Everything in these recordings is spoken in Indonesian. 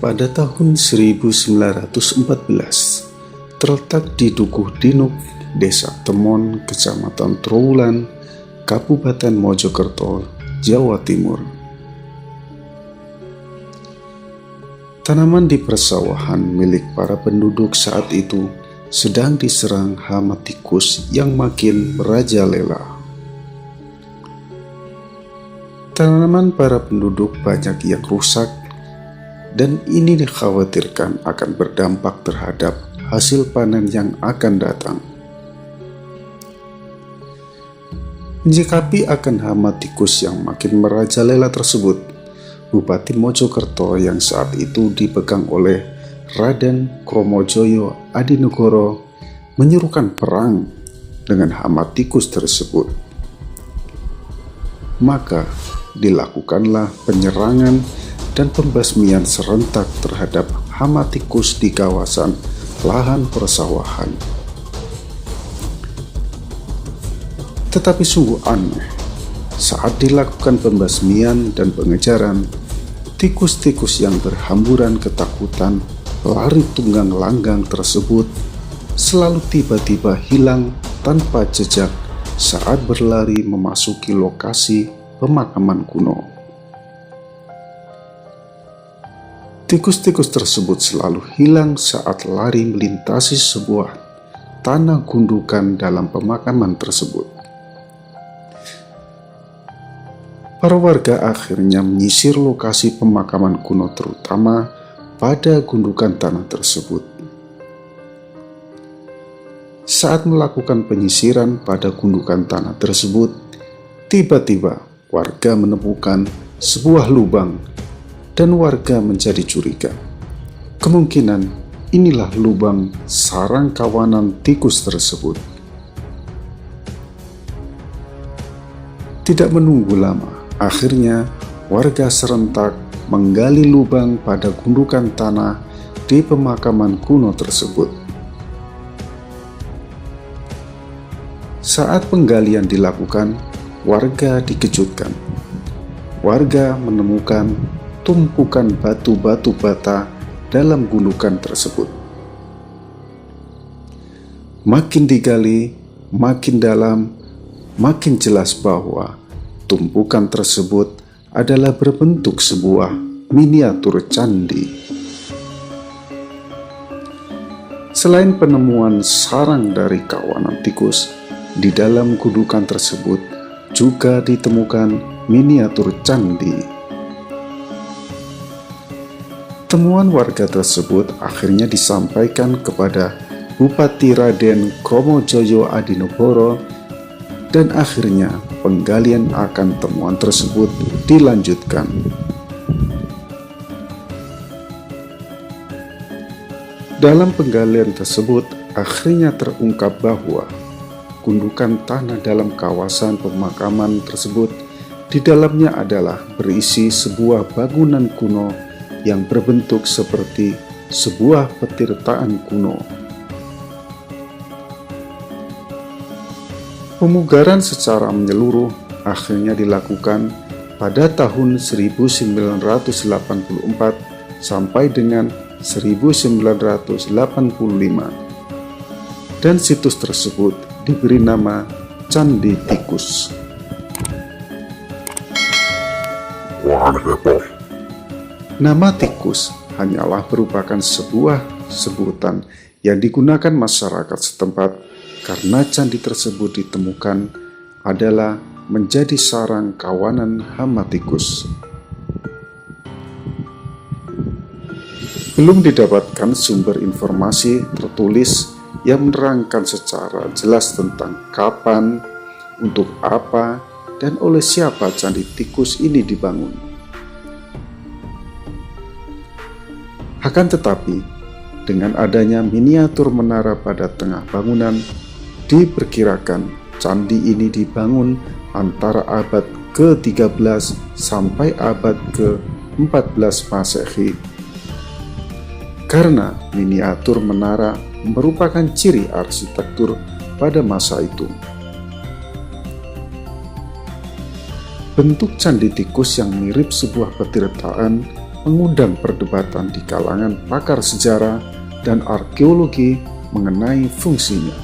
Pada tahun 1914, terletak di Dukuh Dinuk, Desa Temon, Kecamatan Trowulan, Kabupaten Mojokerto, Jawa Timur. Tanaman di persawahan milik para penduduk saat itu sedang diserang hama tikus yang makin merajalela. Tanaman para penduduk banyak yang rusak, dan ini dikhawatirkan akan berdampak terhadap hasil panen yang akan datang. Menyikapi akan hama tikus yang makin merajalela tersebut, Bupati Mojokerto yang saat itu dipegang oleh Raden Kromojoyo Adinegoro menyerukan perang dengan hama tikus tersebut. Maka dilakukanlah penyerangan dan pembasmian serentak terhadap hama tikus di kawasan lahan persawahan. Tetapi sungguh aneh, saat dilakukan pembasmian dan pengejaran, tikus-tikus yang berhamburan ketakutan lari tunggang langgang tersebut selalu tiba-tiba hilang tanpa jejak saat berlari memasuki lokasi pemakaman kuno. Tikus-tikus tersebut selalu hilang saat lari melintasi sebuah tanah gundukan dalam pemakaman tersebut. Para warga akhirnya menyisir lokasi pemakaman kuno, terutama pada gundukan tanah tersebut. Saat melakukan penyisiran pada gundukan tanah tersebut, tiba-tiba warga menemukan sebuah lubang dan warga menjadi curiga. Kemungkinan inilah lubang sarang kawanan tikus tersebut. Tidak menunggu lama, akhirnya warga serentak menggali lubang pada gundukan tanah di pemakaman kuno tersebut. Saat penggalian dilakukan, warga dikejutkan. Warga menemukan tumpukan batu-batu bata dalam gundukan tersebut. Makin digali, makin dalam, makin jelas bahwa tumpukan tersebut adalah berbentuk sebuah miniatur candi. Selain penemuan sarang dari kawanan tikus, di dalam gundukan tersebut juga ditemukan miniatur candi. Temuan warga tersebut akhirnya disampaikan kepada Bupati Raden Kromojoyo Adinegoro, dan akhirnya penggalian akan temuan tersebut dilanjutkan. Dalam penggalian tersebut akhirnya terungkap bahwa gundukan tanah dalam kawasan pemakaman tersebut di dalamnya adalah berisi sebuah bangunan kuno yang berbentuk seperti sebuah petirtaan kuno. Pemugaran secara menyeluruh akhirnya dilakukan pada tahun 1984 sampai dengan 1985, dan situs tersebut diberi nama Candi Tikus. Nama tikus hanyalah merupakan sebuah sebutan yang digunakan masyarakat setempat karena candi tersebut ditemukan adalah menjadi sarang kawanan hama tikus. Belum didapatkan sumber informasi tertulis yang menerangkan secara jelas tentang kapan, untuk apa, dan oleh siapa candi tikus ini dibangun. Akan tetapi, dengan adanya miniatur menara pada tengah bangunan, diperkirakan candi ini dibangun antara abad ke-13 sampai abad ke-14 Masehi. Karena miniatur menara merupakan ciri arsitektur pada masa itu. Bentuk candi tikus yang mirip sebuah petirtaan mengundang perdebatan di kalangan pakar sejarah dan arkeologi mengenai fungsinya.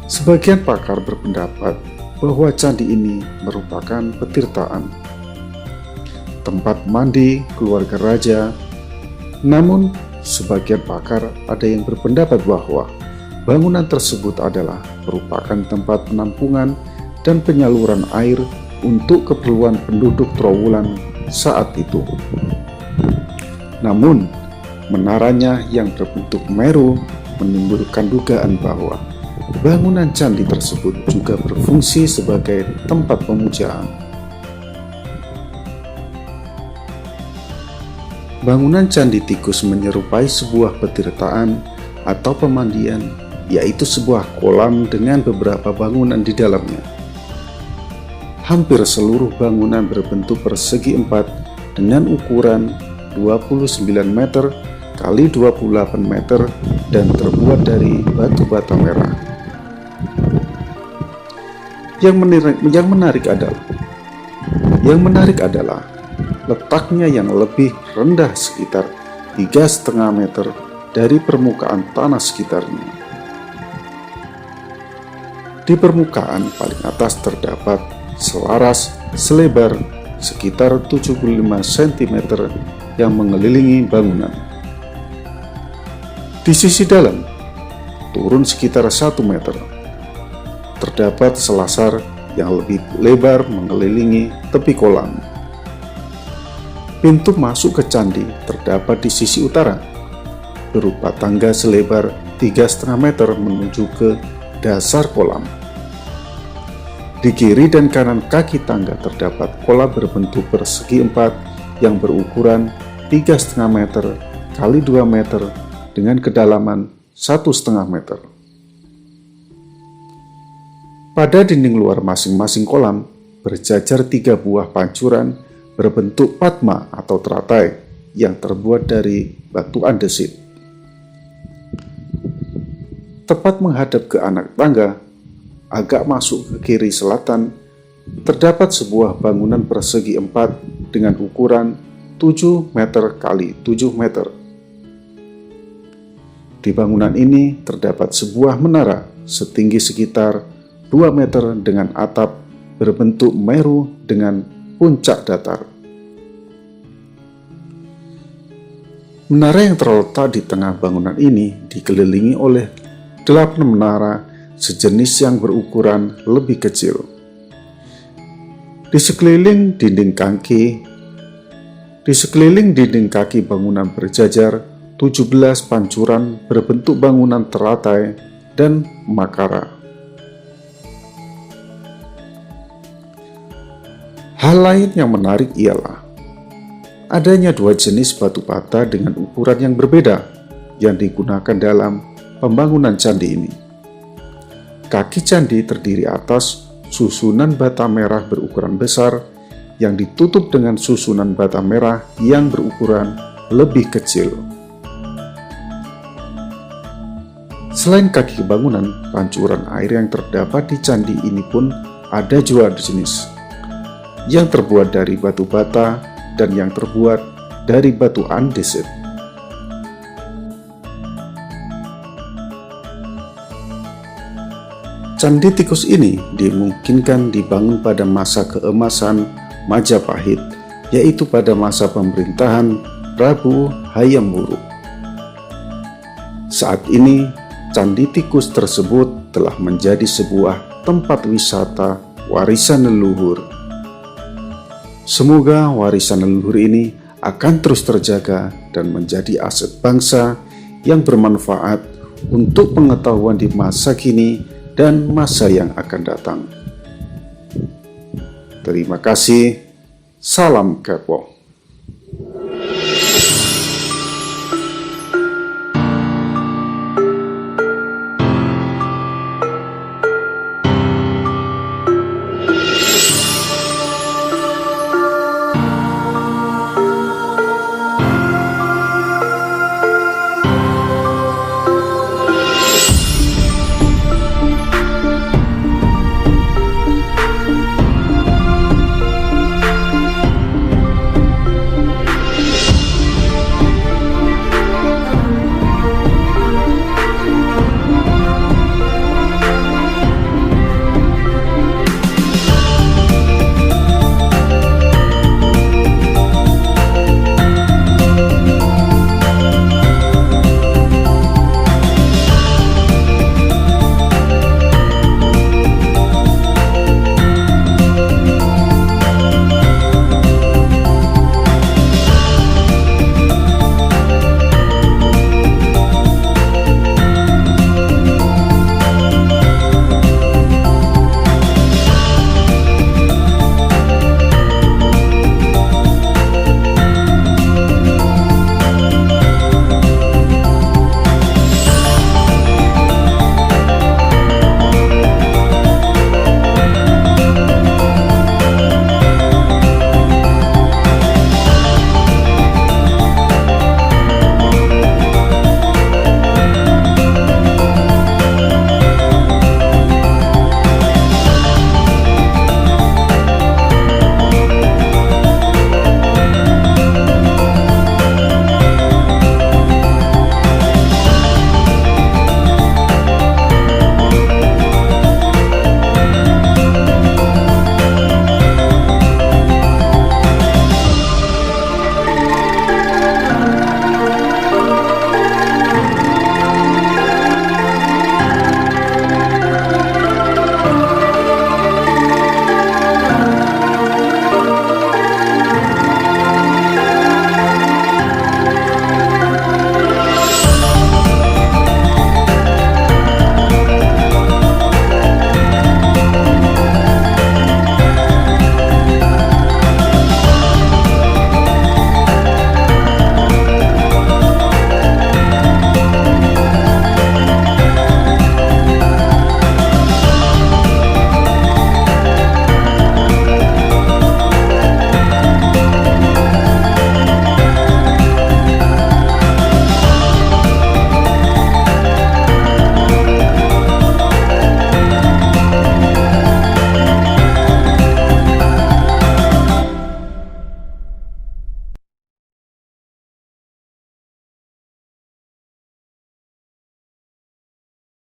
Sebagian pakar berpendapat bahwa candi ini merupakan petirtaan, tempat mandi keluarga raja. Namun, sebagian pakar ada yang berpendapat bahwa bangunan tersebut adalah merupakan tempat penampungan dan penyaluran air untuk keperluan penduduk Trowulan saat itu. Namun, menaranya yang berbentuk Meru menimbulkan dugaan bahwa bangunan candi tersebut juga berfungsi sebagai tempat pemujaan. Bangunan Candi Tikus menyerupai sebuah petirtaan atau pemandian, yaitu sebuah kolam dengan beberapa bangunan di dalamnya. Hampir seluruh bangunan berbentuk persegi empat dengan ukuran 29 meter kali 28 meter dan terbuat dari batu bata merah. Yang menarik adalah letaknya yang lebih rendah sekitar 3,5 meter dari permukaan tanah sekitarnya. Di permukaan paling atas terdapat selaras selebar sekitar 75 cm yang mengelilingi bangunan. Di sisi dalam, turun sekitar 1 meter, terdapat selasar yang lebih lebar mengelilingi tepi kolam. Pintu masuk ke candi terdapat di sisi utara, berupa tangga selebar 3,5 meter menuju ke dasar kolam. Di kiri dan kanan kaki tangga terdapat kolam berbentuk persegi empat yang berukuran 3,5 meter kali 2 meter dengan kedalaman 1,5 meter. Pada dinding luar masing-masing kolam berjajar 3 buah pancuran berbentuk padma atau teratai yang terbuat dari batu andesit. Tepat menghadap ke anak tangga, agak masuk ke kiri selatan, terdapat sebuah bangunan persegi empat dengan ukuran 7 meter kali 7 meter. Di bangunan ini terdapat sebuah menara setinggi sekitar 2 meter dengan atap berbentuk Meru dengan puncak datar. Menara yang terletak di tengah bangunan ini dikelilingi oleh 8 menara sejenis yang berukuran lebih kecil. Di sekeliling dinding kaki bangunan berjajar 17 pancuran berbentuk bangunan teratai dan makara. Hal lain yang menarik ialah adanya 2 jenis batu bata dengan ukuran yang berbeda yang digunakan dalam pembangunan candi ini. Kaki candi terdiri atas susunan bata merah berukuran besar yang ditutup dengan susunan bata merah yang berukuran lebih kecil. Selain kaki bangunan, pancuran air yang terdapat di candi ini pun ada 2 jenis, yang terbuat dari batu bata dan yang terbuat dari batu andesit. Candi Tikus ini dimungkinkan dibangun pada masa keemasan Majapahit, yaitu pada masa pemerintahan Prabu Hayam Wuruk. Saat ini, Candi Tikus tersebut telah menjadi sebuah tempat wisata warisan leluhur. Semoga warisan leluhur ini akan terus terjaga dan menjadi aset bangsa yang bermanfaat untuk pengetahuan di masa kini dan masa yang akan datang. Terima kasih. Salam kepo.